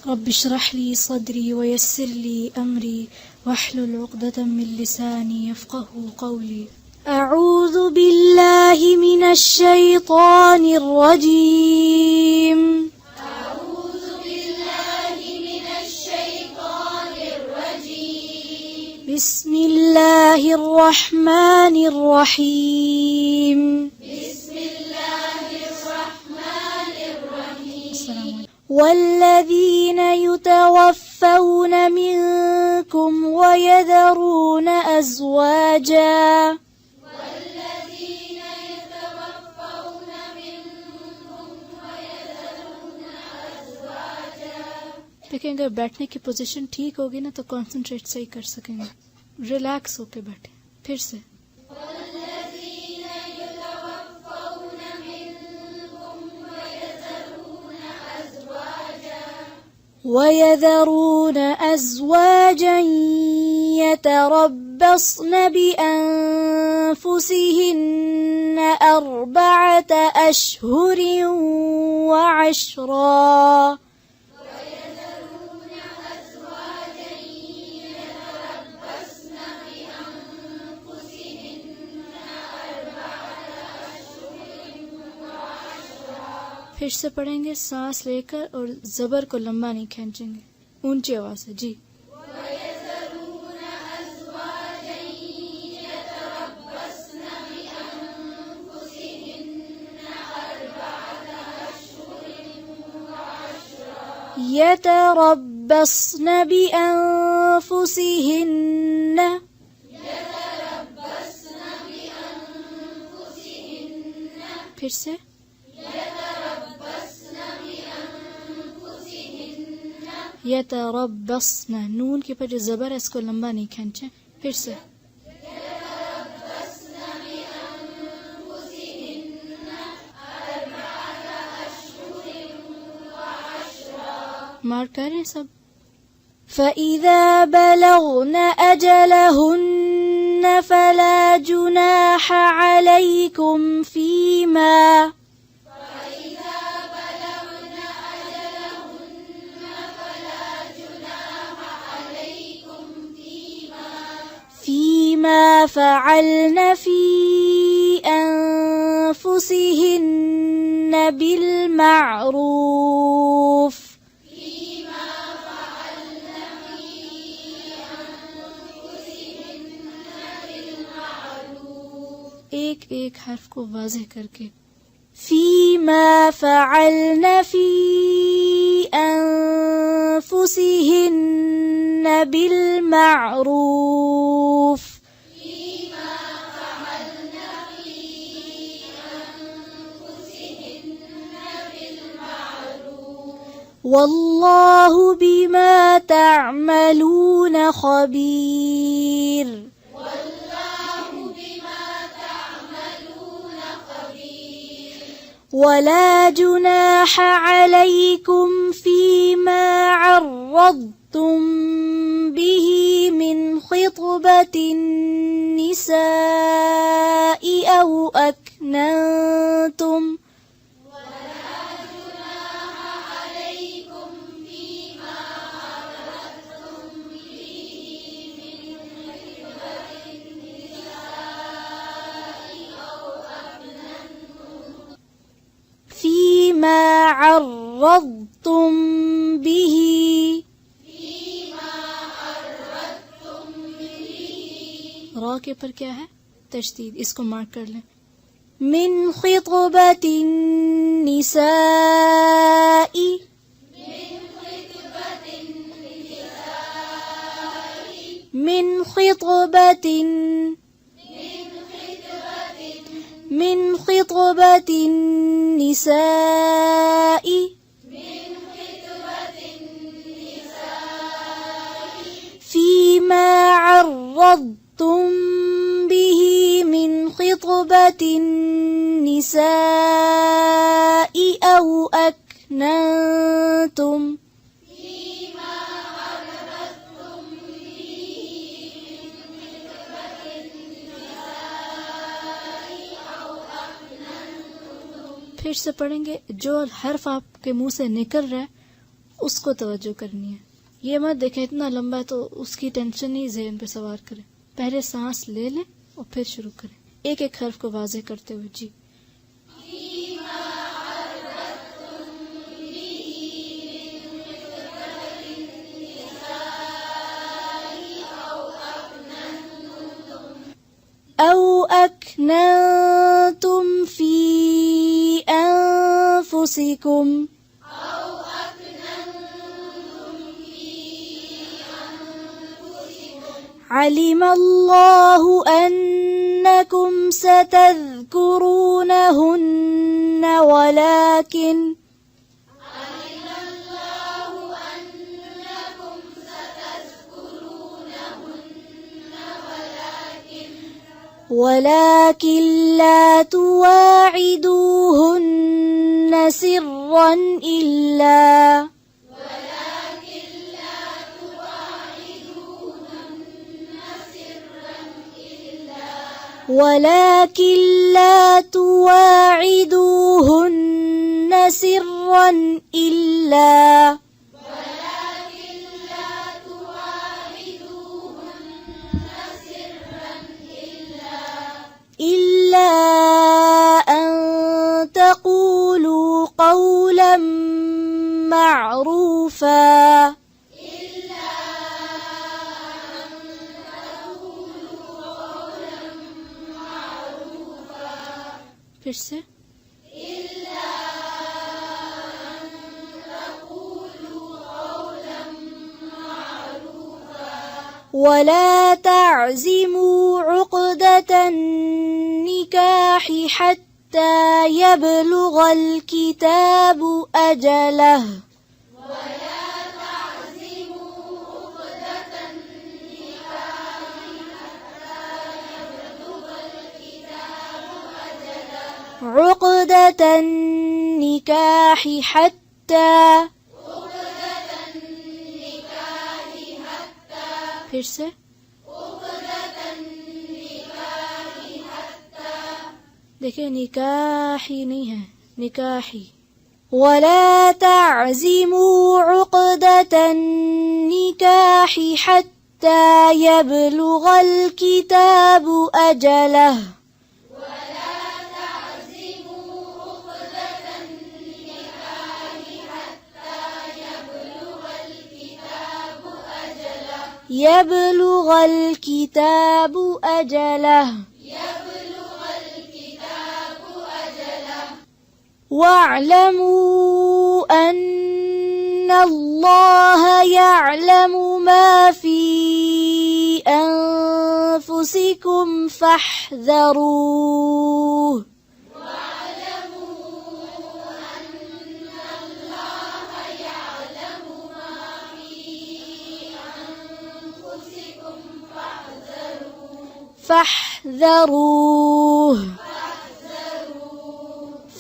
Rabbi इश्रह ली सदरी वयस्सिर ली अमरी वहलुल उक़दतम मिन लिसानी यफ़क़हू क़ौली। अऊज़ु बिल्लाहि मिनश शैतानिर रजीम। बिस्मिल्लाहिर रहमानिर रहीम। वल्लज़ीन युतवफ़्फ़ौन मिनकुम वयज़रून अज़वाजा देखें, अगर बैठने की पोजीशन ठीक होगी ना तो कंसंट्रेट सही कर सकेंगे। रिलैक्स होके बैठे। फिर से वयज़रून अज़वाजन यतरब्बस्न बिअन्फुसिहिन्न अर्बअत अश्हुरिन व अश्रा। फिर से पढ़ेंगे, सांस लेकर और जबर को लंबा नहीं खींचेंगे, ऊंची आवाज से जी। यतरब्बस्न बिअन्फुसिहिन्न फिर से यतरब्बस्न, नून के ऊपर जो जबर है इसको लंबा नहीं खींचे। फिर से मार्क कर रहे हैं सब। फ़इज़ा बलग़न अजलहुन्न फ़ला जुनाह अलैकुम फ़ीमा फ़अल्न फ़ी अन्फुसिहिन्न बिलमारूफ़। एक एक हर्फ को वाज़ेह करके। फ़ीमा फ़अल्न फ़ी अन्फुसिहिन्न बिलमारूफ़। वल्लाहु बिमा तअमलून खबीर। वला जुनाह अलैकुम फ़ीमा अर्रद्तुम बिही मिन ख़ित्बतिन निसाइ औ अक्नंतुम फ़ीमा अर्रद्तुम बिही रा के ऊपर क्या है? तशदीद, इसको मार्क कर लें। मिन ख़ित्बतिन निसाइ मिन ख़ित्बतिन निसाइ फ़ीमा अर्रद्तुम बिही मिन ख़ित्बतिन निसाइ औ अक्नंतुम फिर से पढ़ेंगे। जो हर्फ आपके मुंह से निकल रहा है उसको तवज्जो करनी है। ये मत देखें इतना लंबा है तो उसकी टेंशन ही ज़हन पे सवार करें। पहले सांस ले लें और फिर शुरू करें, एक एक हर्फ को वाज़े करते हुए। जी أو أكننتم في أنفسكم علم الله أنكم ستذكرونهن ولكن لا تواعدوهن سرا إلا أن تقولوا قولا معروفا. फिर से ولا تعزموا عقدة النكاح حتى يبلغ الكتاب أجله. عقدة النكاح حتى फिर से देखिए निकाही नहीं है, निकाही. ولا تعزموا عقدة النكاح حتى يبلغ الكتاب أجله. يبلغ الكتاب أجله. واعلموا أن الله يعلم ما في أنفسكم فاحذروه. فاحذروه.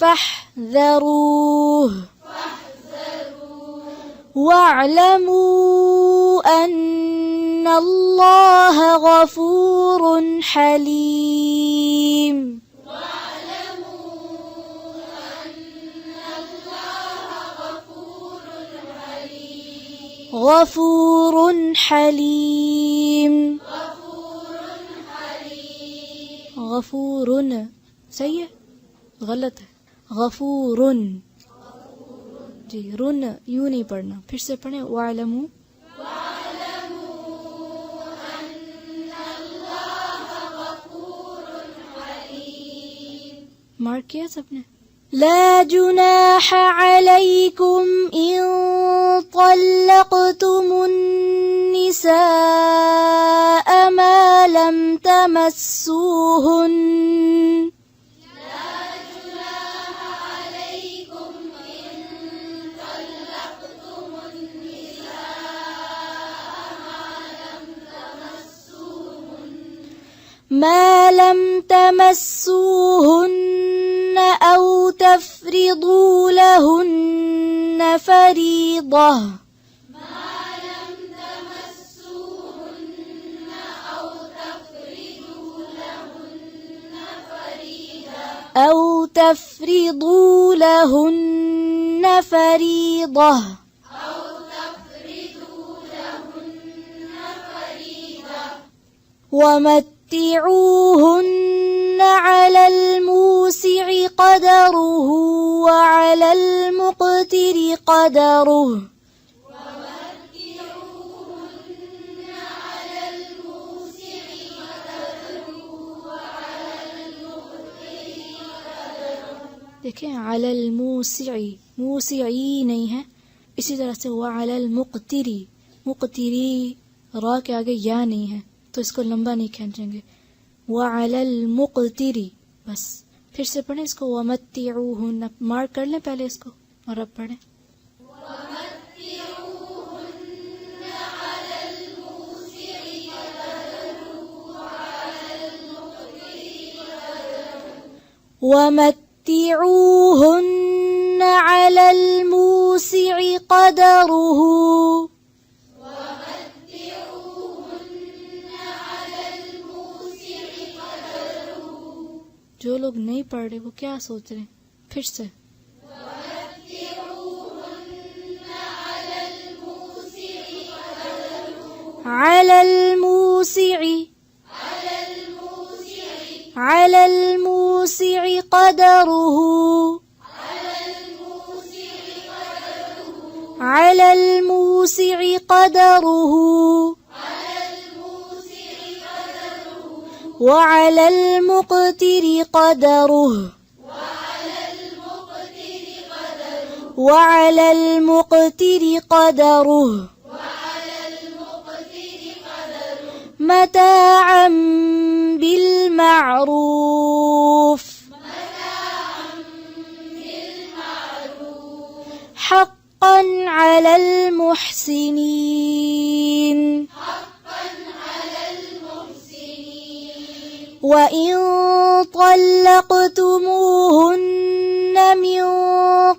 فاحذروه. واعلموا أن الله غفور حليم. غفور حليم. غفور सही है, गलत है. गफूर जी, रुन यूं नहीं पढ़ना. फिर से पढ़े वालमू. मार्क किया सबने. لا جناح عليكم إن طلقتم النساء ما لم تمسوهن. ما لم تمسوهن أو تفرضوا لهن فريضة. أو تفرضوا لهن فريضة. ومتعوهن على الموسع قدره وعلى المقتر قدره देखें अलल मूसिई मूसिई नहीं है, इसी तरह से वअलल मुक़तिरी मुक़तिरी रा के आगे या नहीं है तो इसको लंबा नहीं खींचेंगे, वअलल मुक़तिरी बस। फिर से पढ़ें इसको, वमत्तिऊहुन मार्क कर लें पहले इसको और अब पढ़ें ومتعوهن على الموسع قدره जो लोग नहीं पढ़ रहे वो क्या सोच रहे हैं, फिर से على الموسع على الموسع قدره على الموسع قدره وعلى المقتر قدره وعلى المقتر قدره متاعا بالمعروف حقا على المحسنين وإن طلقتموهن من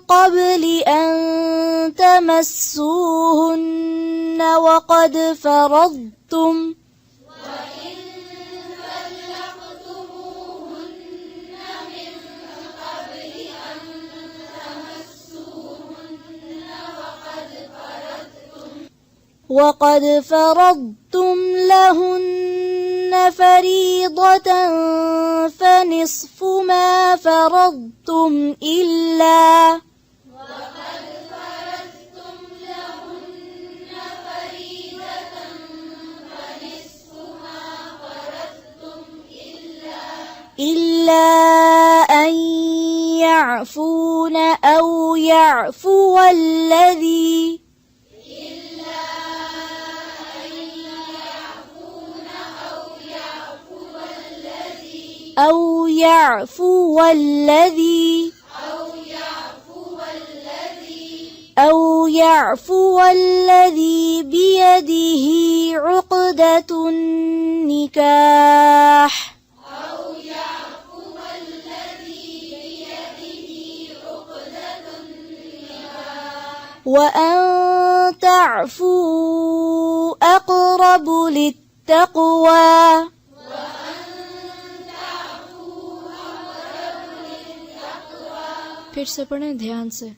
قبل أن تمسوهن وقد فرضتم وقد فرضتم لهن فريضة فنصف ما فرضتم إلا أن يعفون أو يعفو الذي أو يعفو الذي بيده عقدة النكاح وأن تعفوا أقرب للتقوى फिर से पढ़ें ध्यान से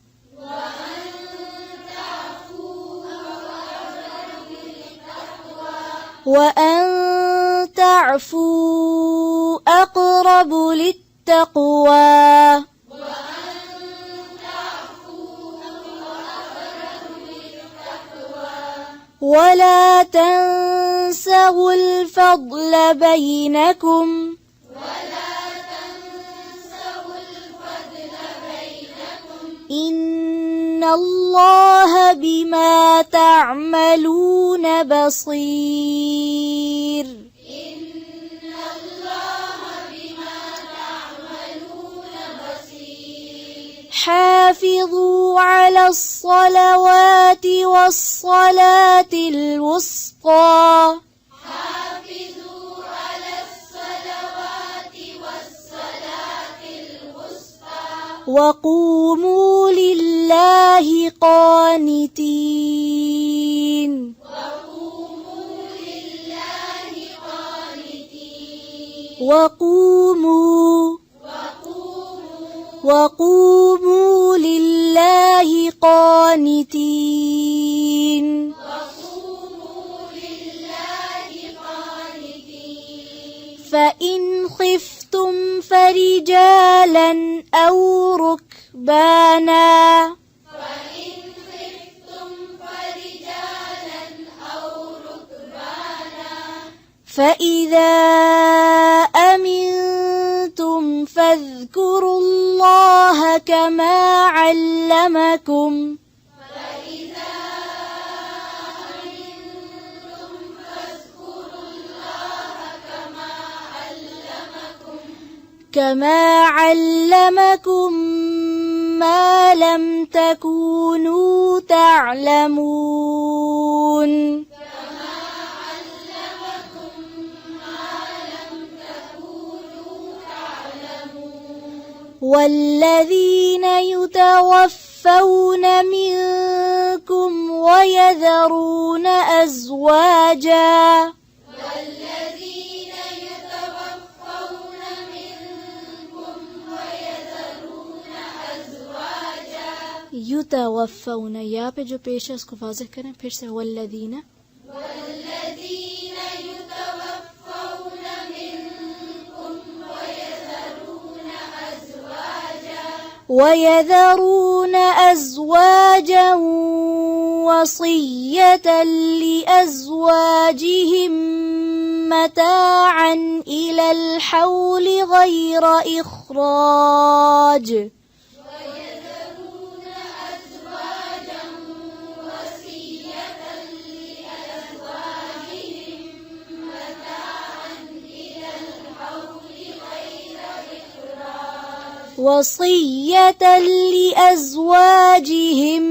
وأن تعفوا أقرب للتقوى ولا تنسوا الفضل بينكم إن الله بما تعملون بصير حافظوا على الصلوات والصلاة الوسطى وقوموا لله قانتين وقوموا لله قانتين فإن خفتم فرجالا أو ركبانا فإذا أمنتم فاذكروا الله كما علمكم ما لم تكونوا تعلمون والذين يتوفون منكم ويذرون أزواجا युतवफ़ौन या पे जो पेश है उसको वाज़ेह करें फिर से वल्लज़ीन ويذرون أزواجا وصية لأزواجهم متاعا إلى الحول غير إخراج وصية لأزواجهم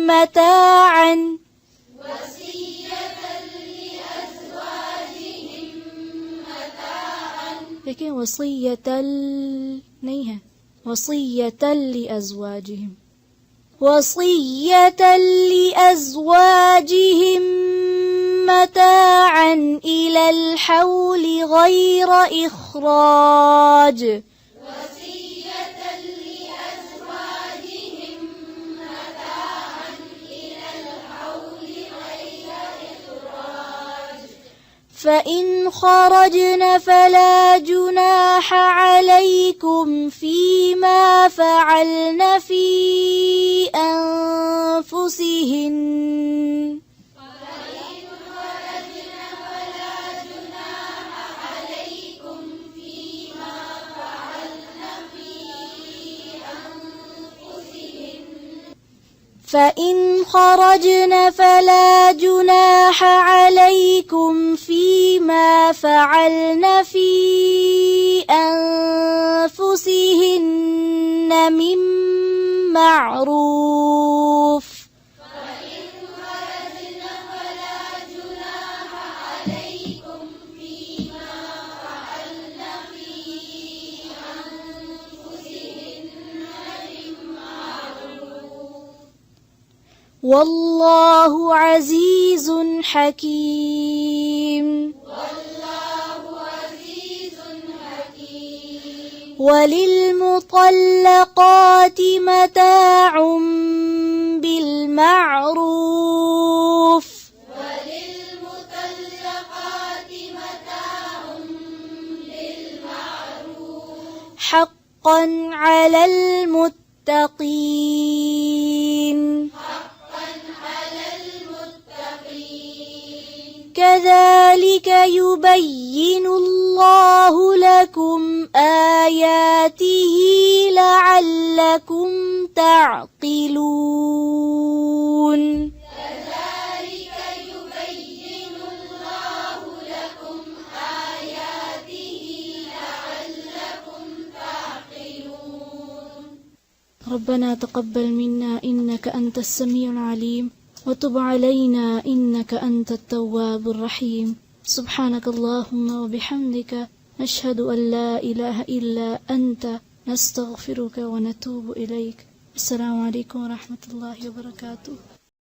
متاعا लेकिन वसीयतल नहीं है वसीयतल लिअज़वाजिहिम متاعا إلى الحول غير إخراج فإن خرجن فلا جناح عليكم فيما فعلن في أنفسهن فإن خرجن فلا جناح عليكم فيما فعلن في أنفسهن من معروف والله عزيز حكيم وللمطلقات متاع بالمعروف حقا على المتقين كذلك يبين الله لكم آياته لعلكم تعقلون كذلك يبين الله لكم آياته لعلكم تعقلون ربنا تقبل منا إنك أنت السميع العليم وتب علينا إنك أنت التواب الرحيم سبحانك اللهم وبحمدك نشهد أن لا إله إلا أنت نستغفرك ونتوب إليك السلام عليكم ورحمة الله وبركاته